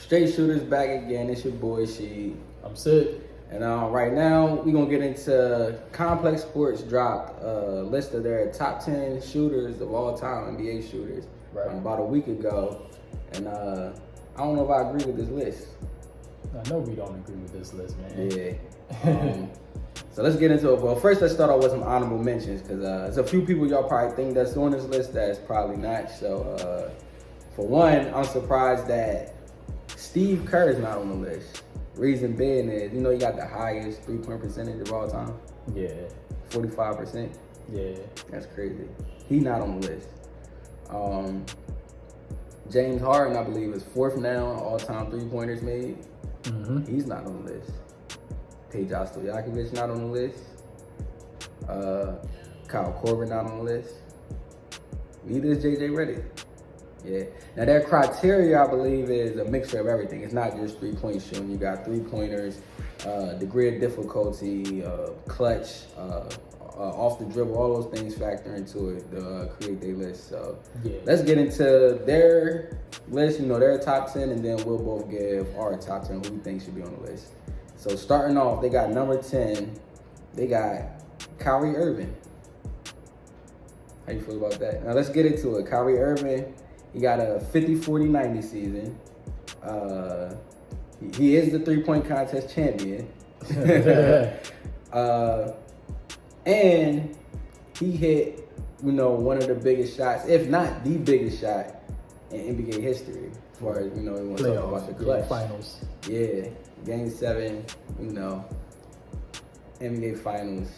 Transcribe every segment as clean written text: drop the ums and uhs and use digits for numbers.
Straight Shooters back again. It's your boy Sheed. I'm sick. And right now, we're going to get into Complex Sports dropped a list of their top 10 shooters of all time, NBA shooters, about a week ago. And I don't know if I agree with this list. I know we don't agree with this list, man. Yeah. So let's get into it. Well, first let's start off with some honorable mentions because there's a few people y'all probably think that's on this list that's probably not. So for one, I'm surprised that Steve Kerr is not on the list. Reason being is, you know, he got the highest three-point percentage of all time. Yeah. 45%. Yeah. That's crazy. He not on the list. James Harden, I believe, is fourth now all-time three-pointers made. Mm-hmm. He's not on the list. Peja Stojakovic not on the list. Kyle Korver not on the list. Neither is JJ Redick. Yeah. Now their criteria, I believe, is a mixture of everything. It's not just three-point shooting. You got three-pointers, degree of difficulty, clutch, off the dribble. All those things factor into it to create their list. So yeah. Let's get into their list. You know, their top 10, and then we'll both give our top 10 who we think should be on the list. So starting off, they got number 10. They got Kyrie Irving. How you feel about that? Now let's get into it. Kyrie Irving, he got a 50-40-90 season. He is the three-point contest champion. And he hit, you know, one of the biggest shots, if not the biggest shot in NBA history. As far as, you know, we want to talk about the clutch. Finals. Yeah. Game 7, you know, NBA Finals,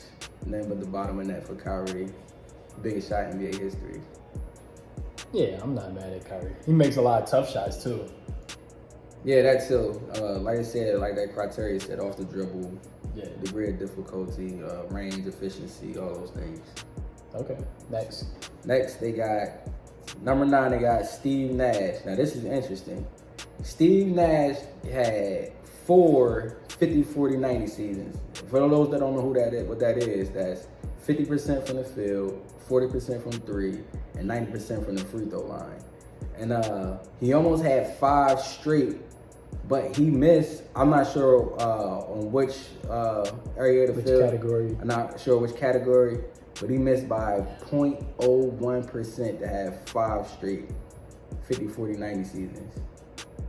nothing but the bottom of net for Kyrie. Biggest shot in NBA history. Yeah, I'm not mad at Kyrie. He makes a lot of tough shots too. Yeah, that too. Like I said, like that criteria said, off the dribble, degree of difficulty, range, efficiency, all those things. Okay, next. Next, they got, number 9, they got Steve Nash. Now this is interesting. Steve Nash had 4 50-40-90 seasons. For those that don't know who that is, what that is, that's 50% from the field, 40% from 3, and 90% from the free throw line. And he almost had 5 straight, but he missed, I'm not sure on which area of the field. Category. I'm not sure which category, but he missed by 0.01% to have 5 straight 50-40-90 seasons.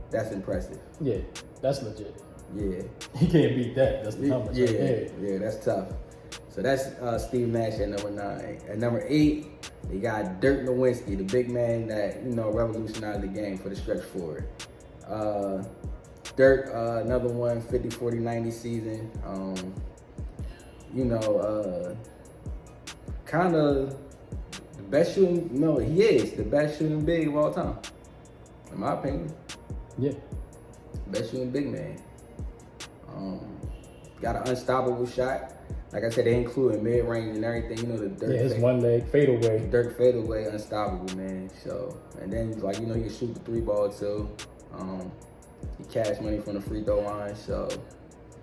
That's impressive. Yeah, that's legit. Yeah. He can't beat that. That's the number. Yeah, that's tough. So that's Steve Nash at number 9. At number 8, they got Dirk Nowitzki, the big man that, you know, revolutionized the game for the stretch forward. Dirk, another one, 50-40-90 season. You know, kind of the best shooting, no, he is the best shooting big of all time, in my opinion. Yeah. Best shooting big man. Got an unstoppable shot. Like I said, they include mid-range and everything. You know, the Dirk. Yeah, his one leg fadeaway. Dirk fadeaway, unstoppable, man. So, and then, like, you know, he can shoot the 3-ball too. He cash money from the free throw line. So,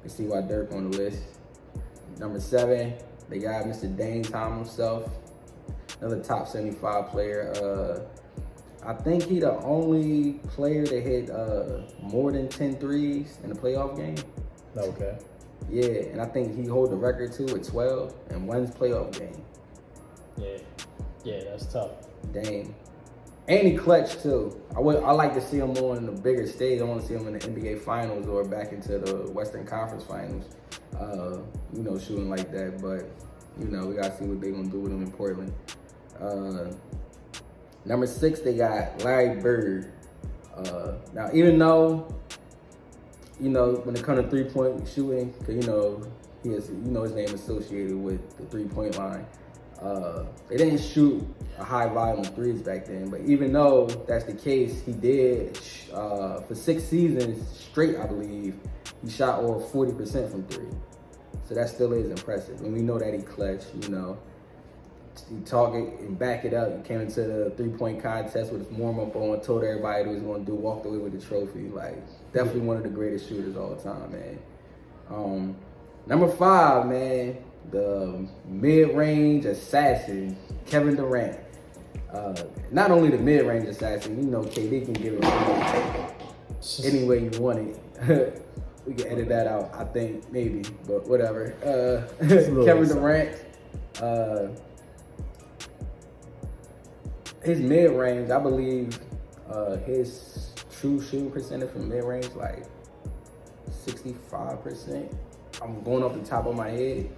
you see why Dirk on the list. Number 7, they got Mr. Dame Time himself. Another top 75 player. I think he the only player that hit more than 10 threes in a playoff game. Okay. Yeah, and I think he hold the record too with 12 in one playoff game. Yeah, that's tough. Dang. And he clutch too. I like to see him more in the bigger stage. I want to see him in the NBA Finals or back into the Western Conference Finals. You know, shooting like that. But, you know, we got to see what they're going to do with him in Portland. Number 6, they got Larry Bird. Now, even though, you know, when it comes to three-point shooting, because, you know, he has, you know, his name associated with the three-point line. They didn't shoot a high volume of threes back then, but even though that's the case, he did, for 6 seasons straight, I believe, he shot over 40% from 3. So that still is impressive. And we know that he clutched, you know. He target and back it up. He came into the three-point contest with his warm-up on, told everybody what he was going to do, walked away with the trophy. Like, definitely one of the greatest shooters of all time, man. Number 5, man, the mid-range assassin, Kevin Durant. Not only the mid-range assassin, you know, KD can give it any way you want it. We can edit that out, I think, maybe, but whatever. Kevin Durant, his mid-range, I believe his true shooting percentage from mid-range, like 65%. I'm going off the top of my head.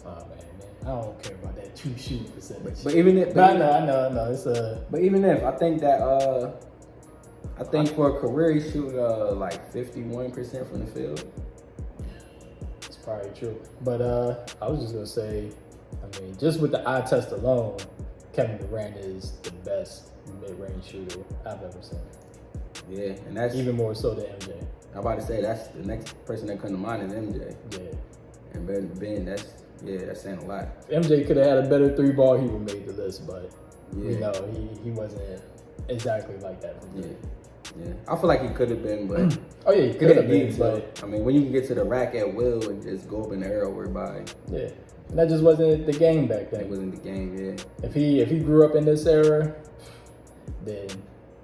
Oh man, I don't care about that true shooting percentage. But even if, I know, it's a. But even if, I think that, I think for a career, he's shooting like 51% from the field. It's probably true. But I was just gonna say, I mean, just with the eye test alone, Kevin Durant is the best mid-range shooter I've ever seen. Yeah, and that's even more so than MJ. I'm about to say that's the next person that comes to mind is MJ. Yeah. And Ben, that's saying a lot. If MJ could have had a better three ball, he would have made the list, but Yeah. you know, he wasn't exactly like that for me. Yeah. I feel like he could have been, but Oh yeah, he could have been, but I mean, when you can get to the rack at will and just go up in the air whereby yeah, and that just wasn't the game back then. it wasn't the game, yeah. If he grew up in this era, then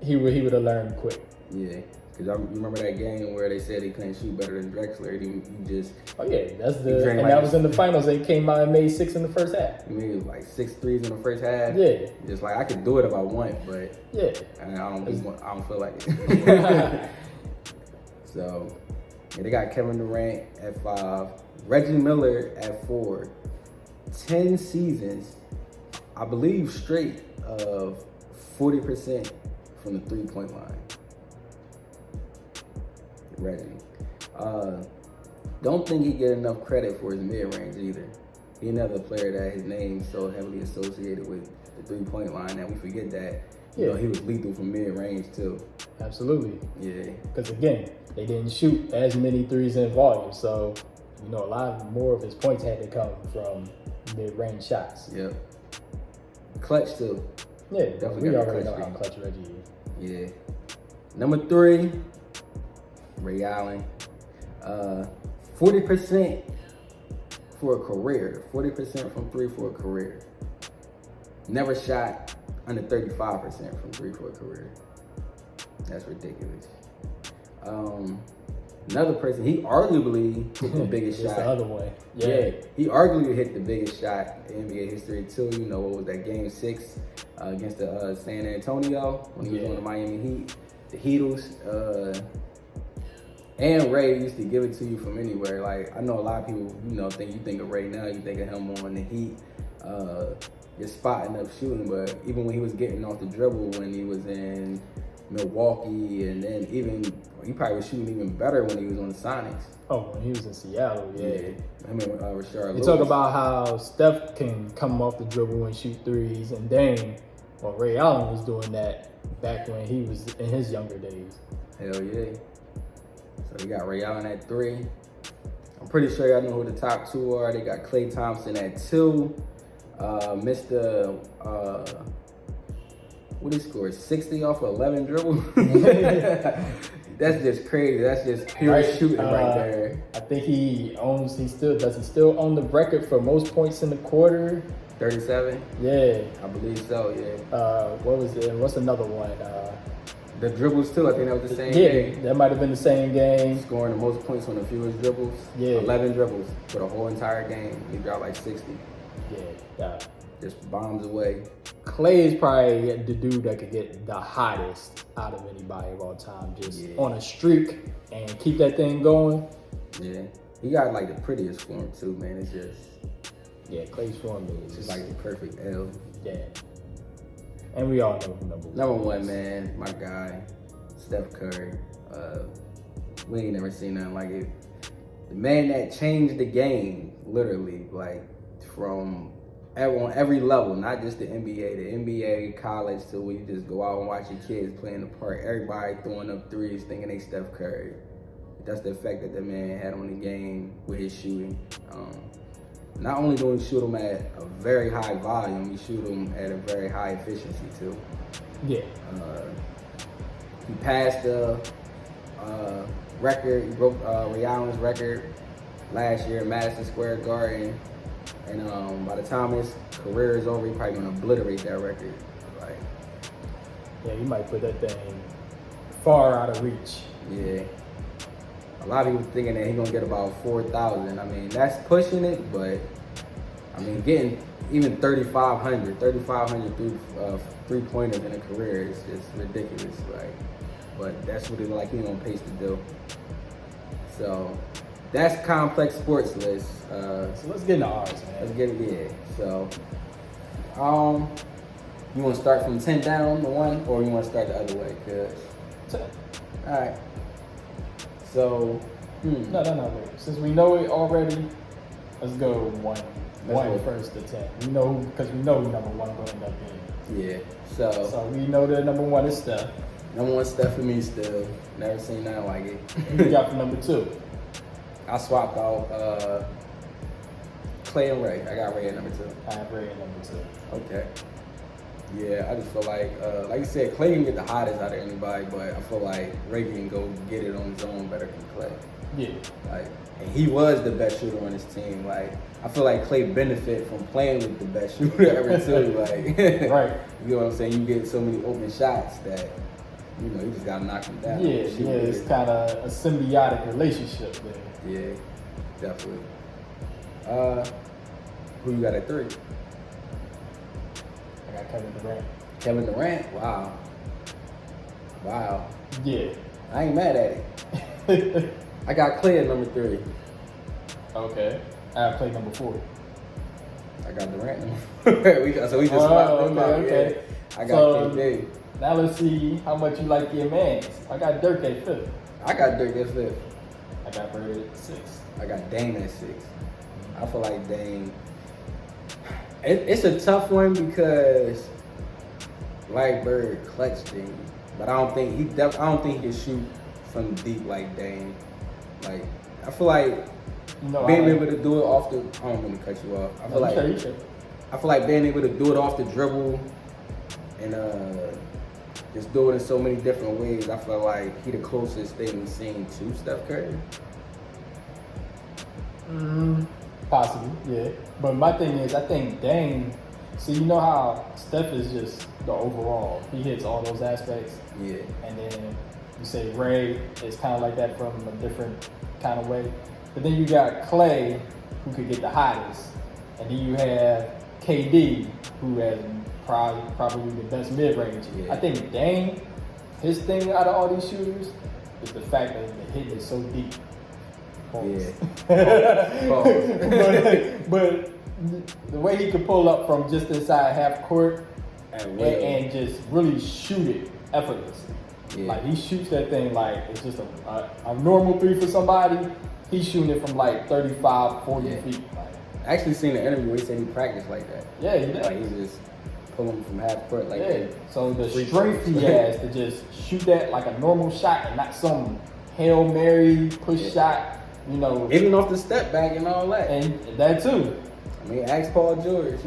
he would have learned quick. Yeah, because I remember that game where they said he couldn't shoot better than Drexler. He just Oh yeah, that's He the drank and like that was in the finals. They came out and made 6 in the first half. he made like 6 threes in the first half. Yeah, Just like I could do it if I want, but yeah. I don't feel like it. So yeah, they got Kevin Durant at 5, Reggie Miller at 4. 10 seasons, I believe, straight of 40% from the 3-point line. Reggie. Don't think he get enough credit for his mid-range either. He another player that his name so heavily associated with the 3-point line that we forget that you know, he was lethal from mid-range too. Absolutely. Yeah. Because again, they didn't shoot as many threes in volume, so you know a lot more of his points had to come from mid-range shots. Yep. Clutch too. Yeah, Definitely we got already clutch know how game. clutch Reggie is. Yeah. Number 3, Ray Allen. 40% for a career. 40% from 3 for a career. Never shot under 35% from 3 for a career. That's ridiculous. Another person, he arguably hit the biggest It's shot. the other way. Yeah, he arguably hit the biggest shot in NBA history too. You know, what was that, game 6 against the San Antonio when he was on the Miami Heat. The Heatles, and Ray used to give it to you from anywhere. Like, I know a lot of people, you know, you think of Ray now, you think of him on the Heat, just spotting up shooting. But even when he was getting off the dribble when he was in Milwaukee, and then even he probably was shooting even better when he was on the Sonics. Oh, when he was in Seattle, yeah. I mean, Rashard You Lewis. talk about how Steph can come off the dribble and shoot threes, and Dame, well, Ray Allen was doing that back when he was in his younger days. Hell yeah. So we got Ray Allen at 3. I'm pretty sure y'all know who the top 2 are. They got Klay Thompson at 2. Mr. What he scored? 60 off of 11 dribbles? That's just crazy. That's just pure shooting right there. I think he still own the record for most points in the quarter? 37? Yeah. I believe so, yeah. What was it? What's another one? The dribbles too, I think that was the same Yeah, game. that might have been the same game. Scoring the most points on the fewest dribbles. Yeah. 11 dribbles for the whole entire game. He dropped like 60. Yeah. Just bombs away. Clay is probably the dude that could get the hottest out of anybody of all time, just on a streak and keep that thing going. Yeah. He got like the prettiest form too, man. It's just Clay's form is just like the perfect L. Yeah. And we all know who number 1, man, my guy, Steph Curry. We ain't never seen nothing like it. The man that changed the game, literally, like from on every level, not just the NBA, college, to where you just go out and watch your kids playing the part. Everybody throwing up threes, thinking they Steph Curry. That's the effect that the man had on the game with his shooting. Not only do he shoot them at a very high volume, he shoot them at a very high efficiency too. Yeah. He passed the record. He broke Ray Allen's record last year at Madison Square Garden. And by the time his career is over, he's probably gonna obliterate that record. Like, Yeah, you might put that thing far out of reach. Yeah. A lot of people thinking that he's gonna get about 4,000. I mean, that's pushing it, but I mean, getting even 3,500 three-pointers in a career is just ridiculous. Like, but that's what he's on pace to do. So that's complex sports list. So let's get into ours, man. Let's get it. Yeah. So, you want to start from 10 down to 1, or you want to start the other way? 10. All right. So, No. Wait. Since we know it already, let's go 1. Let's 1 go. first to 10. We know because we know who number 1 going to end up being. yeah. So So we know that number 1 is Steph. number 1 Steph for me still. Never seen nothing like it. Who you got for number 2? I swapped out Clay and Ray. I got Ray at number 2. I have Ray at number 2. Okay. Yeah, I just feel like you said, Clay can get the hottest out of anybody, but I feel like Ray can go get it on his own better than Clay. Yeah. Like, and he was the best shooter on his team. Like, I feel like Clay benefit from playing with the best shooter ever too. Like, Right. You know what I'm saying? You get so many open shots that you just gotta knock them down. Yeah, Shoot it's it. kind of a symbiotic relationship there. Yeah, definitely. Who you got at 3? I got Kevin Durant. Kevin Durant. Wow. Yeah. I ain't mad at it. I got Clay at number 3. Okay. I have Clay number 4. I got Durant. we just swapped them out. Okay. Yeah. I got So, KD. Now let's see how much you like your mans. I got Dirk at 5th. I got Dirk at 5th. I got Bird at 6th. I got Dame at 6. I feel like Dame. It's a tough one because, like Bird, clutch Dame, but I don't think he can shoot from deep like Dame. Like, I feel like being able to do it off the. I don't mean to cut you off. I feel I feel like being able to do it off the dribble and just do it in so many different ways. I feel like he the closest thing we've seen to Steph Curry. Possibly, yeah. But my thing is, I think Dame, so you know how Steph is just the overall. He hits all those aspects. Yeah. And then you say Ray is kind of like that from a different kind of way. But then you got Clay, who could get the hottest. And then you have KD, who has probably the best mid-range. Yeah. I think Dame, his thing out of all these shooters is the fact that the hit is so deep. Yeah. but the way he could pull up from just inside half court and just really shoot it effortlessly. Yeah. Like he shoots that thing like it's just a normal 3 for somebody. He's shooting it from like 35, 40 feet. Like, I actually seen an interview where he said he practiced like that. Yeah, he does. Like he just pulling from half court like yeah. that. So the strength he has to just shoot that like a normal shot and not some Hail Mary push shot. You know, Even off the step back and all that. and that too. I mean, ask Paul George.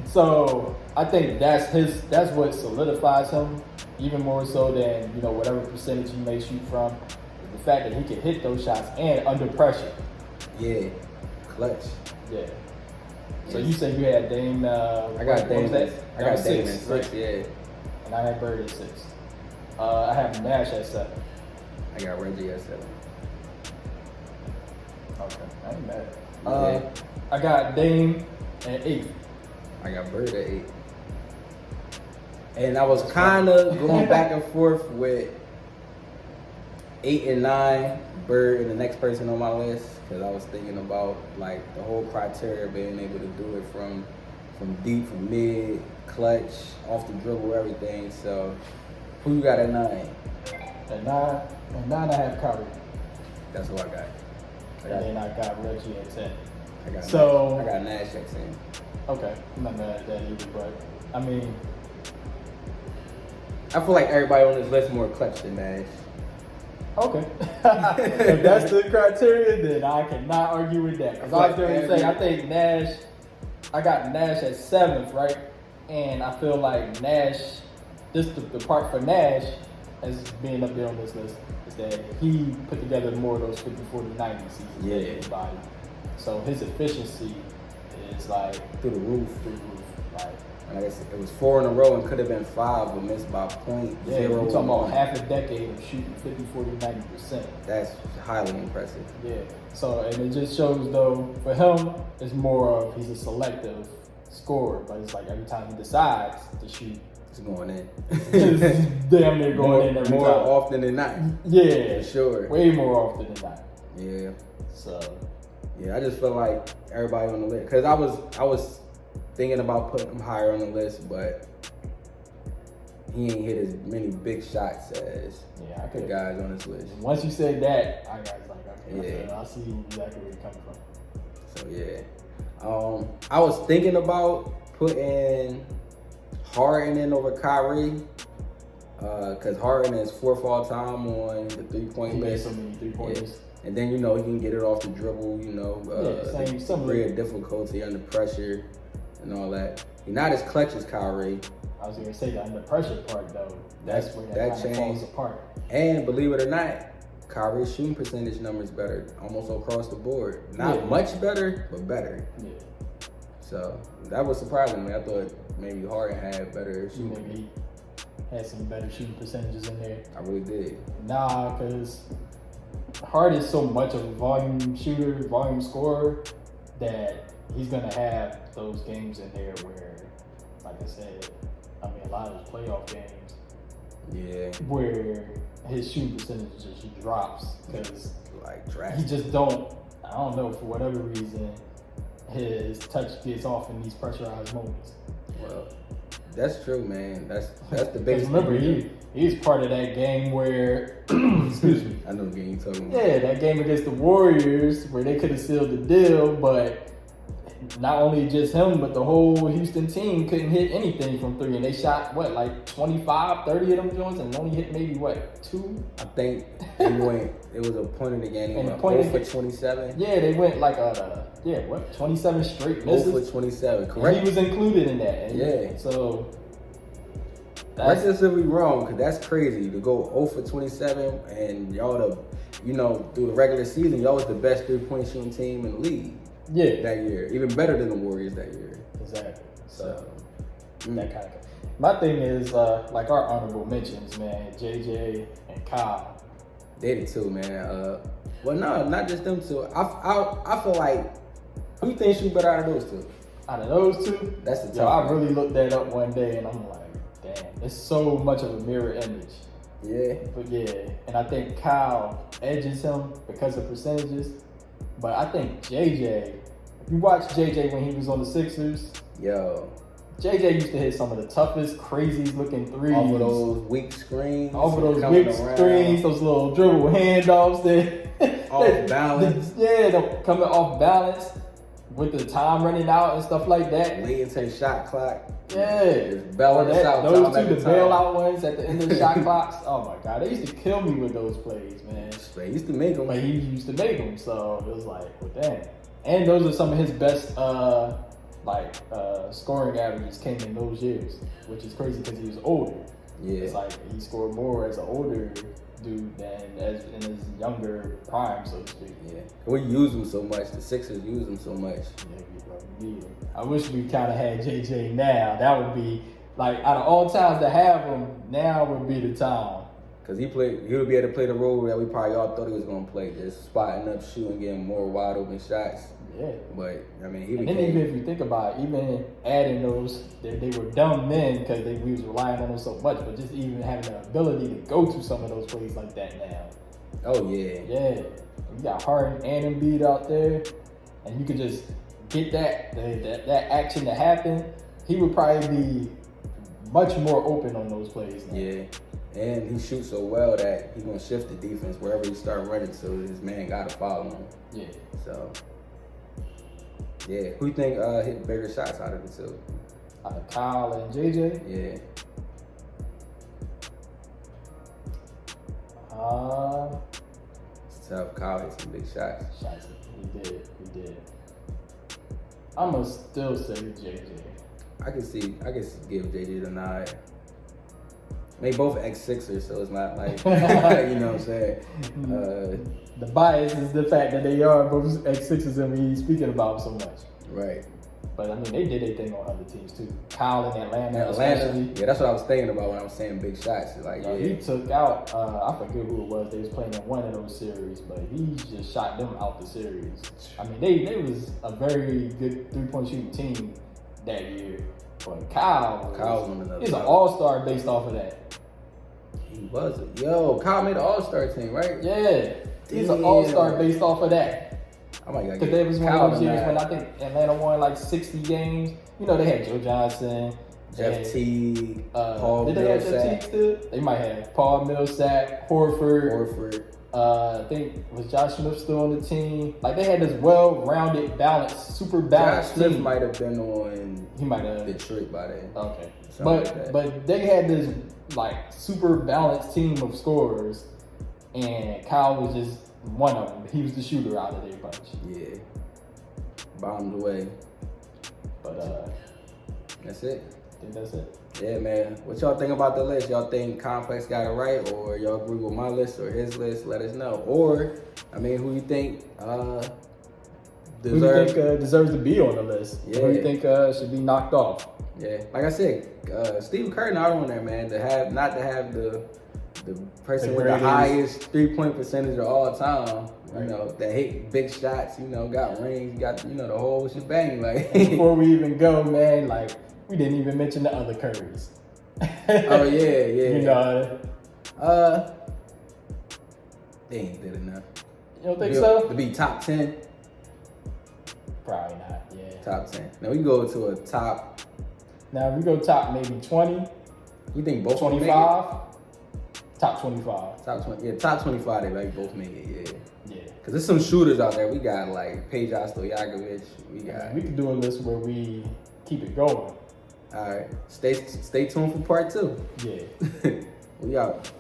So I think that's what solidifies him even more so than, whatever percentage he may shoot from. The fact that he can hit those shots and under pressure. Yeah, clutch. Yeah. So you said you had Dame. I got Dame. I got Dame at 6. right? Yeah. And I had Bird at 6. I have Nash at 7. I got Reggie at 7. Okay, I ain't mad. Yeah. I got Dame at 8. I got Bird at 8. And I was kind of going back and forth with 8 and 9, Bird and the next person on my list, because I was thinking about like the whole criteria of being able to do it from deep, from mid, clutch, off the dribble, everything. So who you got at 9? At 9 I have Curry. That's who I got. And then I got Reggie at 10. I got So- Nash. I got Nash at 10. Okay, I'm not mad at that either, but I mean, I feel like everybody on this list more clutch than Nash. okay. If that's the criteria, then I cannot argue with that. Because I was going to say, I think Nash, I got Nash at 7th, right? And I feel like Nash, just the part for Nash as being up there on this list is that he put together more of those 50, 40, 90 seasons than anybody. So his efficiency is like Through the roof. through the roof. Like, Like I said, it was 4 in a row and could have been 5, but missed by point Yeah, zero. you're talking about half a decade of shooting 50, 40, 90%. That's highly impressive. Yeah. So, and it just shows, though, for him, it's more of he's a selective scorer, but it's like every time he decides to shoot, It's going in. it's damn near going in every more time. often than not. Yeah. For sure. Way more often than not. Yeah. So. Yeah, I just feel like everybody on the list, because I was thinking about putting him higher on the list, but he ain't hit as many big shots as Yeah, I the could. guys on this list. Once you said that, I was like, okay, Yeah. I see exactly where you're coming from. So yeah, I was thinking about putting Harden in over Kyrie, because Harden is 4th all time on the 3-point He made list. so many 3-pointers. And then, he can get it off the dribble, Same degree of difficulty under pressure and all that. He's not as clutch as Kyrie. I was gonna say that under pressure part though, that's where that kind of falls apart. And believe it or not, Kyrie's shooting percentage numbers better, almost across the board. Not much better, but better. Yeah. So that was surprising me. I thought maybe Harden had better shooting. Maybe he had some better shooting percentages in there. I really did. Nah, because Harden is so much of a volume shooter, volume scorer, that he's gonna have those games in there where, like I said, a lot of those playoff games, Yeah. where his shooting percentage just drops because Like he drastic. just don't. I don't know, for whatever reason, his touch gets off in these pressurized moments. Well, that's true, man. That's the Because biggest. remember, thing. he's part of that game where, excuse me, I know the game you're talking about. yeah, that game against the Warriors where they could have sealed the deal, but not only just him, but the whole Houston team couldn't hit anything from 3, and they shot what, like 25, 30 of them joints, and only hit maybe what, 2? I think it was a point in the game. And He the went point 0 in for 27. Yeah, they went like 27 straight 0 misses. for 27. And Correct. he was included in that. And Yeah. So Let's just be wrong, because that's crazy to go 0 for 27 and y'all through the regular season, y'all was the best 3-point shooting team in the league yeah, that year. Even better than the Warriors that year. exactly. So So, that kind of. My thing is like our honorable mentions, man. JJ and Kyle. they did too, man. Well, no, not just them two. I feel like, who you think shoot better out of those two? Out of those two, That's the tough yo, I one. really looked that up one day, and I'm like, damn, it's so much of a mirror image. Yeah. But yeah, and I think Kyle edges him because of percentages. But I think JJ, if you watch JJ when he was on the Sixers, Yo. JJ used to hit some of the toughest, craziest looking threes. Off of those weak screens. Off of those coming big around. screens, those little dribble handoffs that Off balance. they're coming off balance with the time running out and stuff like that. Late into the shot clock. Yeah. Just bailing us out. Those time two, after the time. bailout ones at the end of the shot clocks. Oh my god, they used to kill me with those plays, man. They used to make them. But he used to make them, so it was like, well, damn. And those are some of his best, scoring averages came in those years, which is crazy because he was older. Yeah. It's like he scored more as an older dude than as in his younger prime, so to speak. Yeah. We use them so much. The Sixers use them so much. Yeah, we need him. I wish we kind of had JJ now. That would be like out of all times to have him, now would be the time. Because he would be able to play the role that we probably all thought he was going to play. Just spotting up, shooting, getting more wide open shots. Yeah. But, I mean, he And then even if you think about it, even adding those, they were dumb then because we was relying on them so much, but just even having the ability to go to some of those plays like that now. Oh, yeah. Yeah. You got Harden and Embiid out there, and you could just get that action to happen. He would probably be much more open on those plays now. Yeah. And he shoots so well that he's going to shift the defense wherever he start running, so his man got to follow him. Yeah. So, yeah. Who you think hit bigger shots out of the two? Kyle and JJ. Yeah. It's tough. Kyle hit some big shots. Shots. He did. I'm gonna still say JJ. I can give JJ the nod. They both ex-Sixers, so it's not like, you know what I'm saying? The bias is the fact that they are both ex-Sixers and we speaking about them so much. Right. But I mean, they did their thing on other teams too. Kyle in Atlanta, Atlanta, especially. yeah, that's what I was thinking about when I was saying big shots. Like, You know, he took out, I forget who it was. They was playing in one of those series, but he just shot them out the series. I mean, they was a very good 3-point shooting team that year. But Kyle was one of those. He's an all-star based off of that. He was. Yo, Kyle made the All-Star team, right? Yeah. He's an all-star based off of that. Oh my God. Because there was one of those years when I think Atlanta won like 60 games. You know, they had Joe Johnson, Jeff Teague, Paul did they have Jeff Millsap. Teague still? They might have Paul Millsap, Horford. I think was Josh Smith still on the team. Like they had this well-rounded, balanced, super balanced Josh Smith team. might have been on He might have Detroit by then. Okay, Like but they had this like super balanced team of scorers, and Kyle was just one of them. He was the shooter out of their bunch. Yeah, bombed away. But That's it. I think that's it. Yeah, man. What y'all think about the list? Y'all think Complex got it right, or y'all agree with my list or his list? Let us know. Or, I mean, who you think Who do you think deserves to be on the list? Yeah. Who do you think should be knocked off? Yeah, like I said, Steve Kerr not on there, man. Not to have the person with the highest 3-point percentage of all time. Right. You know, that hit big shots. You know, got rings, got the whole shebang. Like Before we even go, man, like we didn't even mention the other Currys. Oh yeah. You know, they ain't did enough. you don't think so? To be top 10. Probably not. Yeah. Top 10. Now we go to a top. Now if we go top maybe 20, You think both of them make it? 25, top 25. Top 20. Yeah, top 25. They like both make it. Yeah. Yeah. Cause there's some shooters out there. We got like Peja Stojakovic. We got. We could do a list where we keep it going. All right. Stay tuned for part 2. Yeah. We out.